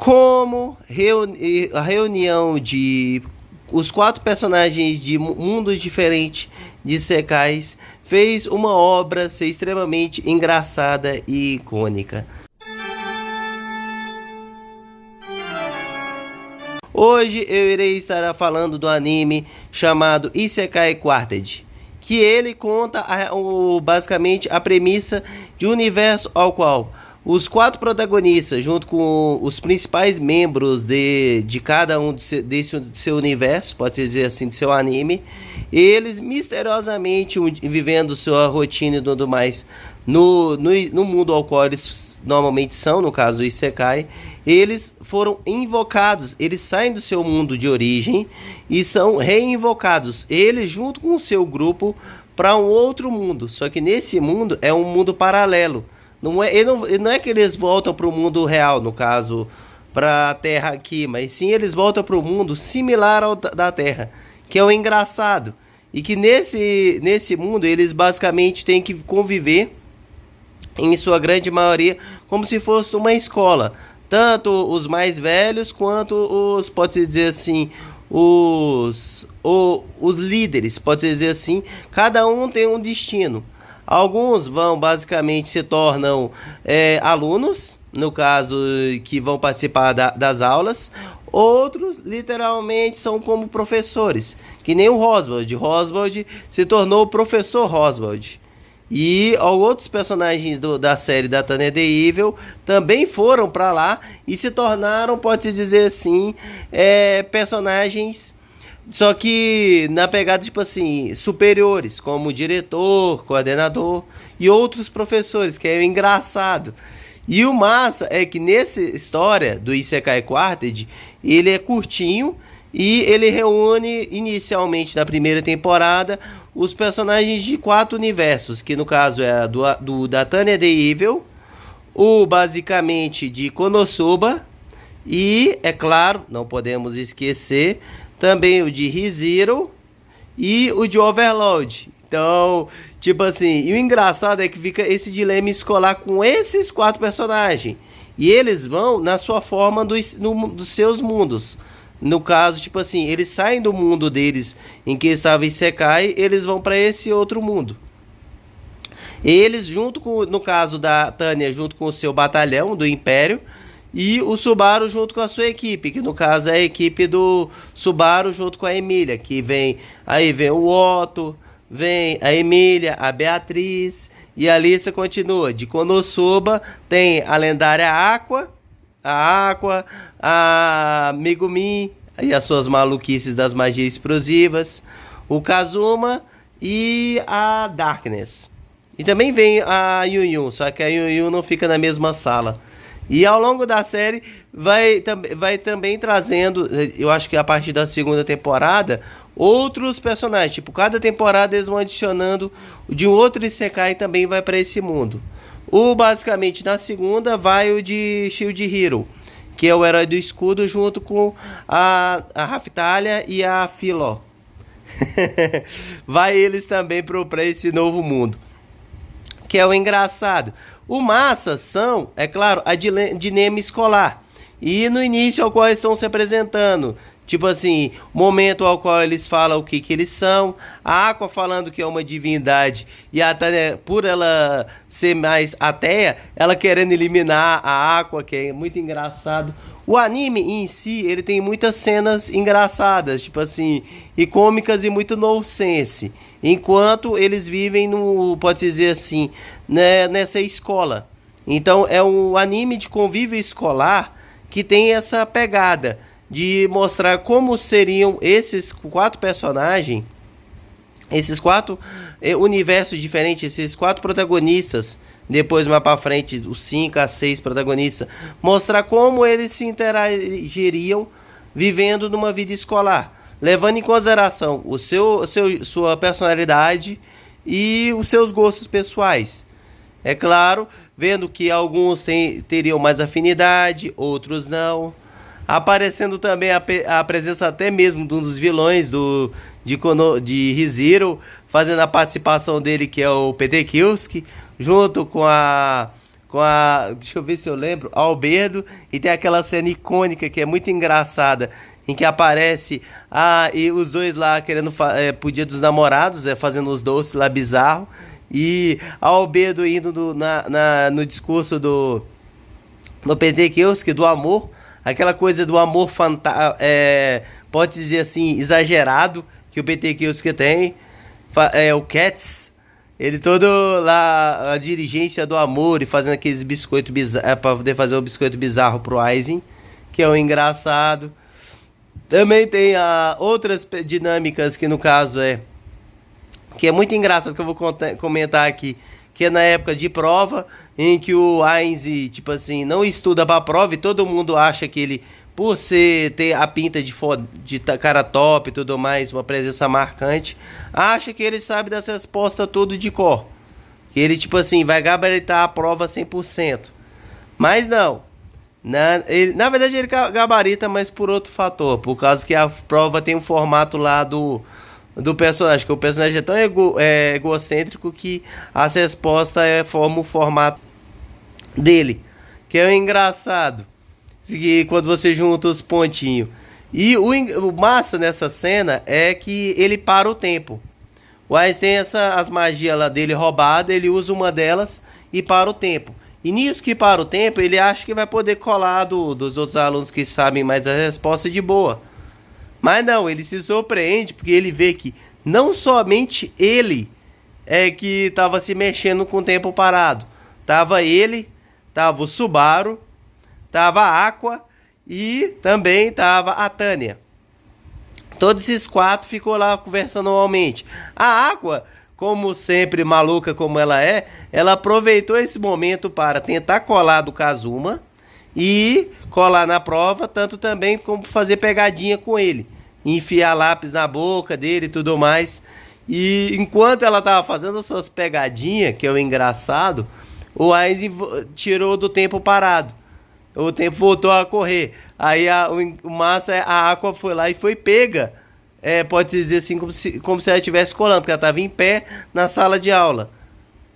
como a reunião de os 4 personagens de mundos diferentes de Isekais fez uma obra ser extremamente engraçada e icônica. Hoje eu irei estar falando do anime chamado Isekai Quartet, que ele conta basicamente a premissa de um universo ao qual os 4 protagonistas, junto com os principais membros de cada um desse seu universo, pode dizer assim, de seu anime, eles misteriosamente vivendo sua rotina e tudo mais no mundo ao qual eles normalmente são, no caso do Isekai, eles foram invocados, eles saem do seu mundo de origem e são reinvocados, eles junto com o seu grupo, para um outro mundo, só que nesse mundo é um mundo paralelo. Não é que eles voltam para o mundo real, no caso, para a Terra aqui, mas sim eles voltam para o mundo similar ao da Terra, que é o engraçado. E que nesse mundo eles basicamente têm que conviver, em sua grande maioria, como se fosse uma escola. Tanto os mais velhos quanto os, pode-se dizer assim, os líderes, pode-se dizer assim. Cada um tem um destino. Alguns basicamente se tornam alunos, no caso que vão participar das aulas. Outros literalmente são como professores, que nem o Roswald. Roswald se tornou o professor Roswald. E outros personagens da série da Tanya the Evil também foram para lá e se tornaram, pode-se dizer assim, personagens, só que na pegada tipo assim, superiores, como diretor, coordenador e outros professores, que é engraçado. E o massa é que nessa história do Isekai Quartet, ele é curtinho e ele reúne inicialmente na primeira temporada os personagens de 4 universos, que no caso é da Tanya the Evil, o basicamente de Konosuba e, é claro, não podemos esquecer também o de ReZero e o de Overlord. Então, tipo assim, e o engraçado é que fica esse dilema escolar com esses 4 personagens. E eles vão na sua forma dos seus mundos. No caso, tipo assim, eles saem do mundo deles em que estava Isekai, eles vão para esse outro mundo. Eles, no caso da Tanya, junto com o seu batalhão do Império, e o Subaru junto com a sua equipe, que no caso é a equipe do Subaru junto com a Emília, que vem o Otto, vem a Emília, a Beatriz, e a lista continua. De Konosuba tem a lendária Aqua, a Megumi e as suas maluquices das magias explosivas, o Kazuma e a Darkness. E também vem a Yun, só que a Yun não fica na mesma sala. E ao longo da série vai também trazendo, eu acho que a partir da segunda temporada, outros personagens. Tipo, cada temporada eles vão adicionando de um outro Isekai e também vai para esse mundo. Basicamente na segunda vai o de Shield Hero, que é o herói do escudo, junto com a Raftalia e a Philo. Vai eles também para esse novo mundo, que é o engraçado. O massa são, é claro, a dilema escolar. E no início ao qual eles estão se apresentando, tipo assim, momento ao qual eles falam o que eles são. A Aqua falando que é uma divindade, e a Tanya, por ela ser mais ateia, ela querendo eliminar a Aqua, que é muito engraçado. O anime em si, ele tem muitas cenas engraçadas, tipo assim, e cômicas e muito nonsense, enquanto eles vivem pode dizer assim, né, nessa escola. Então é um anime de convívio escolar que tem essa pegada de mostrar como seriam esses 4 personagens, esses 4 universos diferentes, esses 4 protagonistas. Depois, mais para frente, os 5 a 6 protagonistas, mostrar como eles se interagiriam vivendo numa vida escolar, levando em consideração sua personalidade e os seus gostos pessoais. É claro, vendo que alguns teriam mais afinidade, outros não. Aparecendo também a presença até mesmo de um dos vilões de ReZero, fazendo a participação dele, que é o Peter Kilski, junto com com a, deixa eu ver se eu lembro, Albedo, e tem aquela cena icônica que é muito engraçada, em que aparece e os dois lá querendo pro Dia dos Namorados, fazendo os doces lá bizarro, e a Albedo indo no discurso do Pentecoste, do amor, aquela coisa do amor pode dizer assim, exagerado, que o Pentecoste tem, o Cats, ele todo lá, a dirigência do amor e fazendo aqueles biscoitos bizarros, pra poder fazer o biscoito bizarro pro Aizen, que é o engraçado. Também tem outras dinâmicas que no caso que é muito engraçado, que eu vou comentar aqui, que é na época de prova, em que o Ainz, tipo assim, não estuda pra prova e todo mundo acha que ele, por ter a pinta de cara top e tudo mais, uma presença marcante, acha que ele sabe das respostas tudo de cor. Que ele, tipo assim, vai gabaritar a prova 100%. Mas não. Na verdade ele gabarita, mas por outro fator, por causa que a prova tem um formato lá do personagem, que o personagem é tão egocêntrico que as respostas formam o formato dele, que é o engraçado, que quando você junta os pontinhos. E o massa nessa cena é que ele para o tempo. O Ainz tem as magias lá dele roubada, ele usa uma delas e para o tempo. E nisso que para o tempo, ele acha que vai poder colar dos outros alunos que sabem mais a resposta de boa. Mas não, ele se surpreende porque ele vê que não somente ele é que estava se mexendo com o tempo parado. Tava ele, tava o Subaru, tava a Aqua e também tava a Tânia. Todos esses quatro ficou lá conversando normalmente. A Aqua, como sempre maluca como ela aproveitou esse momento para tentar colar do Kazuma e colar na prova, tanto também como fazer pegadinha com ele, enfiar lápis na boca dele e tudo mais. E enquanto ela estava fazendo as suas pegadinhas, que é o engraçado, o Ainz tirou do tempo parado. O tempo voltou a correr. Aí o massa, a Aqua foi lá e foi pega. Pode dizer assim, como se ela estivesse colando, porque ela estava em pé na sala de aula.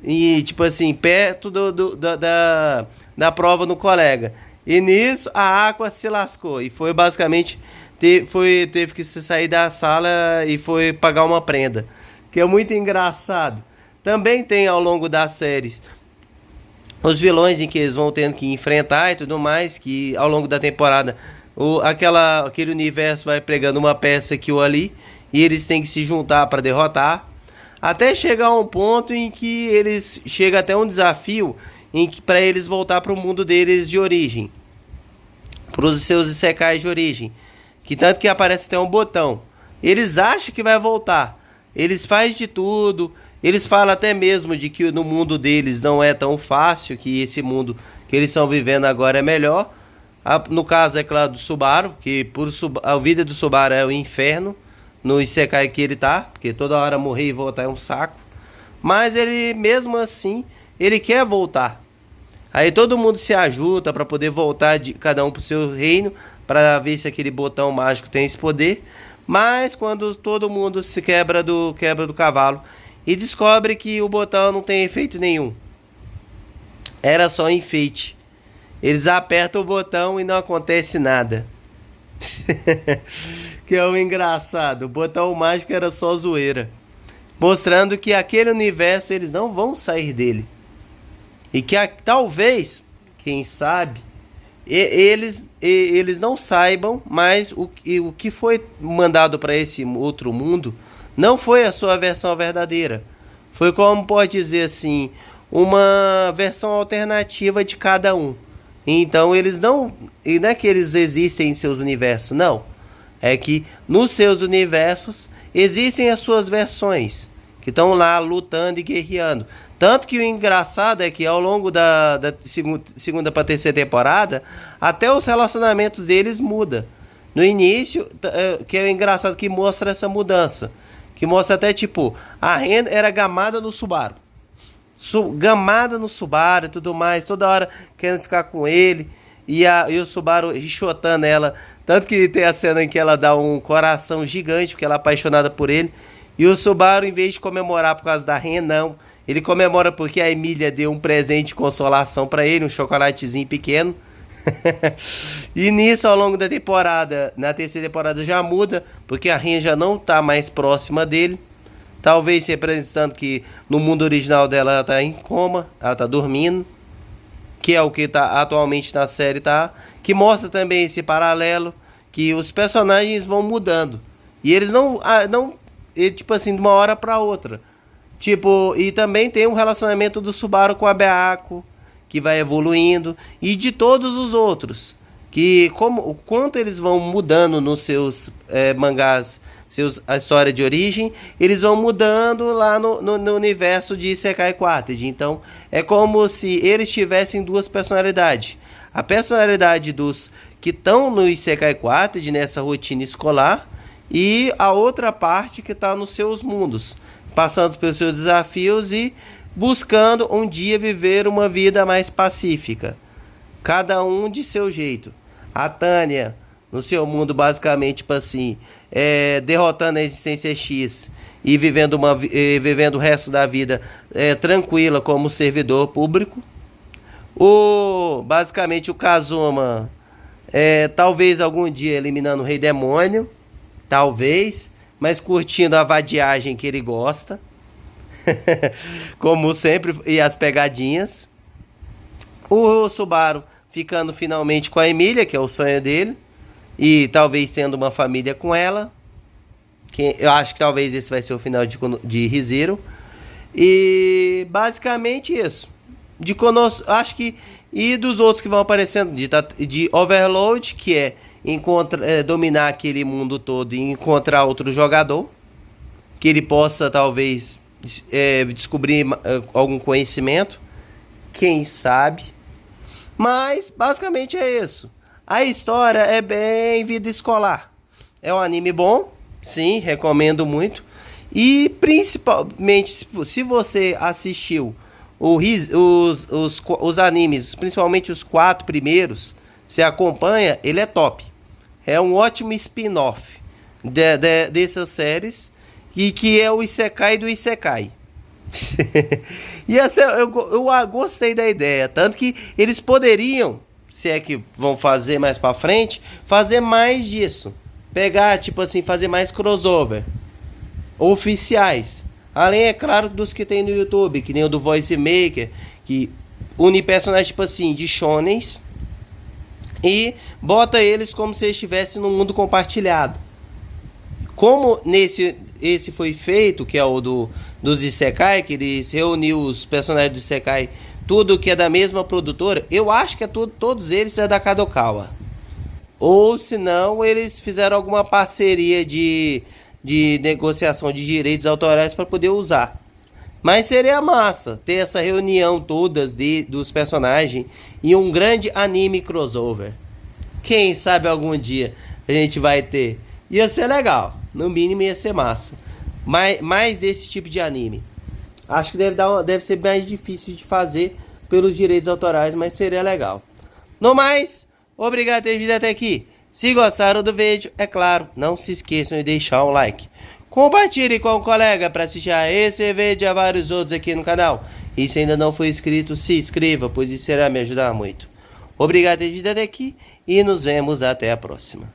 E, tipo assim, perto da prova no colega. E nisso, a Aqua se lascou. E foi basicamente, teve que sair da sala e foi pagar uma prenda. Que é muito engraçado. Também tem ao longo das séries os vilões em que eles vão tendo que enfrentar e tudo mais, que ao longo da temporada aquele universo vai pregando uma peça aqui ou ali, e eles têm que se juntar para derrotar, até chegar a um ponto em que eles chega até um desafio para eles voltar para o mundo deles de origem, para os seus isekais de origem, que tanto que aparece até um botão. Eles acham que vai voltar, eles fazem de tudo. Eles falam até mesmo de que no mundo deles não é tão fácil, que esse mundo que eles estão vivendo agora é melhor. No caso, é claro, do Subaru, que a vida do Subaru é o inferno no Isekai que ele tá, porque toda hora morrer e voltar é um saco. Mas ele, mesmo assim, ele quer voltar. Aí todo mundo se ajuda para poder voltar, cada um pro seu reino, para ver se aquele botão mágico tem esse poder. Mas quando todo mundo se quebra do cavalo e descobre que o botão não tem efeito nenhum, era só enfeite. Eles apertam o botão e não acontece nada. Que é o engraçado. O botão mágico era só zoeira, mostrando que aquele universo eles não vão sair dele. E que talvez, quem sabe, eles não saibam, mas o que foi mandado para esse outro mundo não foi a sua versão verdadeira. Foi, como pode dizer assim, uma versão alternativa de cada um. Então eles não é que eles existem em seus universos, não. É que nos seus universos existem as suas versões, que estão lá lutando e guerreando. Tanto que o engraçado é que ao longo da segunda para terceira temporada, até os relacionamentos deles mudam. No início, que é o engraçado que mostra essa mudança. Que mostra até tipo, a Ren era gamada no Subaru. Gamada no Subaru e tudo mais, toda hora querendo ficar com ele. E o Subaru rixotando ela. Tanto que tem a cena em que ela dá um coração gigante, porque ela é apaixonada por ele. E o Subaru, em vez de comemorar por causa da Ren, não. Ele comemora porque a Emília deu um presente de consolação pra ele, um chocolatezinho pequeno. E nisso, ao longo da temporada, na terceira temporada já muda, porque a Ren já não tá mais próxima dele. Talvez representando que no mundo original dela ela tá em coma, ela tá dormindo, que é o que tá atualmente na série, tá? Que mostra também esse paralelo, que os personagens vão mudando. E eles tipo assim, de uma hora pra outra. Tipo, e também tem um relacionamento do Subaru com a Beako, que vai evoluindo, e de todos os outros, que como o quanto eles vão mudando nos seus mangás, a história de origem, eles vão mudando lá no universo de Isekai Quartet. Então é como se eles tivessem duas personalidades. A personalidade dos que estão no Isekai Quartet, nessa rotina escolar, e a outra parte que está nos seus mundos, passando pelos seus desafios e buscando um dia viver uma vida mais pacífica. Cada um de seu jeito. A Tânia, no seu mundo, basicamente, tipo assim, derrotando a existência X e vivendo o resto da vida tranquila como servidor público. Basicamente, o Kazuma, talvez algum dia eliminando o Rei Demônio, talvez, mas curtindo a vadiagem que ele gosta. Como sempre, e as pegadinhas. O Subaru ficando finalmente com a Emília, que é o sonho dele, e talvez tendo uma família com ela. Eu acho que talvez esse vai ser o final de ReZero. E basicamente isso. Acho que. E dos outros que vão aparecendo, de Overload, que é dominar aquele mundo todo e encontrar outro jogador, que ele possa talvez descobrir algum conhecimento, quem sabe. Mas basicamente é isso. A história é bem vida escolar. É um anime bom, sim, recomendo muito. E principalmente se você assistiu os animes, principalmente os 4 primeiros, você acompanha, ele é top. É um ótimo spin-off dessas séries, e que é o Isekai do Isekai. E eu gostei da ideia, tanto que eles poderiam, se é que vão fazer mais pra frente, fazer mais disso, pegar, tipo assim, fazer mais crossover oficiais, além, é claro, dos que tem no YouTube, que nem o do Voice Maker, que une personagens, tipo assim, de shonens, e bota eles como se estivessem num mundo compartilhado. Como esse foi feito, que é o dos Isekai, que eles reuniu os personagens do Isekai, tudo que é da mesma produtora, eu acho que todos eles é da Kadokawa. Ou se não, eles fizeram alguma parceria de negociação de direitos autorais para poder usar. Mas seria massa ter essa reunião todas dos personagens em um grande anime crossover. Quem sabe algum dia a gente vai ter. Ia ser legal. No mínimo ia ser massa. Mais desse tipo de anime. Acho que deve ser mais difícil de fazer pelos direitos autorais, mas seria legal. No mais, obrigado por ter vindo até aqui. Se gostaram do vídeo, é claro, não se esqueçam de deixar um like. Compartilhe com o colega para assistir a esse vídeo e a vários outros aqui no canal. E se ainda não for inscrito, se inscreva, pois isso irá me ajudar muito. Obrigado por ter vindo até aqui e nos vemos até a próxima.